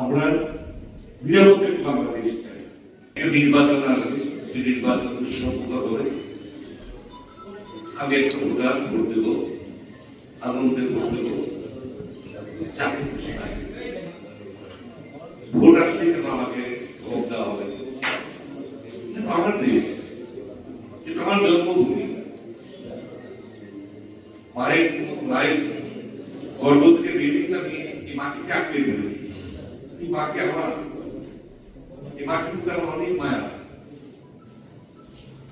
আমরা নিরাপত্তা বাংলাদেশ চাই। নির্বাচন আসবে, সেই নির্বাচন সম্পূর্ণ করে আমি একটা উদাহরণ ভোট দেবো, আনন্দে ভোট দেবো, চাকরি খুশি নাই। ভোট আসলে কেন আমাকে ভোট দেওয়া হবে? আমার দেশ, এটা আমার জন্মভূমি। মায়ের লাইফ গর্ব থেকে বেরিয়ে আমি এই মাটিকে আঁকড়ে ফেলেছি। এই মাটি আমার, এই মাটির প্রতি আমার অনেক মায়া।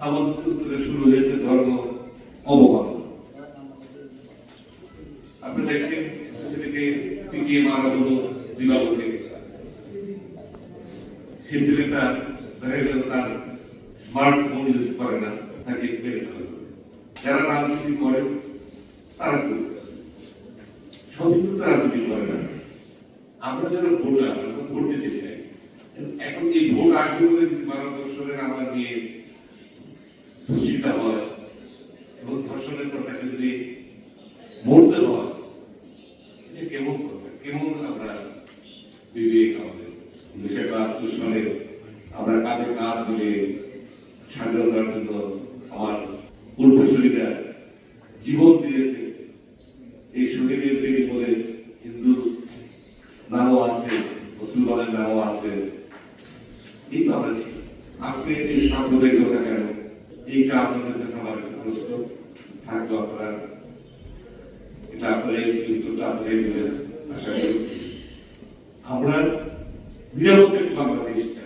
আমাদের শুরু হয়েছে ধর্ম অবমাননা। আপনি দেখেন ছেলেকে পিটিয়ে মারা হলো বিবাহকে, সে ছেলেটা দেখা গেল তার স্মার্টফোন ইউজ করে না, তাকে মেরে ফেলা হলো। যারা রাজনীতি করে তারা সঠিক রাজনীতি করে না। আমরা যারা ভোটার, আমরা ভোট দিতে চাই। এখন এই ভোট আসবে বলে যদি ভারতবর্ষের আমার নিয়ে ধর্ষিত হয় এবং ধর্ষণের পর তাকে যদি মরতে হয়, এটা কেমন কথা, কেমন আমরা বিবেক আমাদের। 19৭ সালে আমরা কাঁধে কাঁধ মিলে স্বাধীনতার জন্য আমার পূর্বসূরীরা জীবন দিয়েছে। এই শহীদের বলে হিন্দু নামও আছে, মুসলমানের নামও আছে, কিন্তু আমরা আজকে এই সাম্প্রদায়িকতা কেন? এইটা আপনাদের কাছে আমার একটা প্রশ্ন থাকলো। আপনারা এটা আপনারাই উত্তরটা আপনারাই দেবেন আশা করি। আমরা নিরাপত্তা বাংলাদেশ চাই।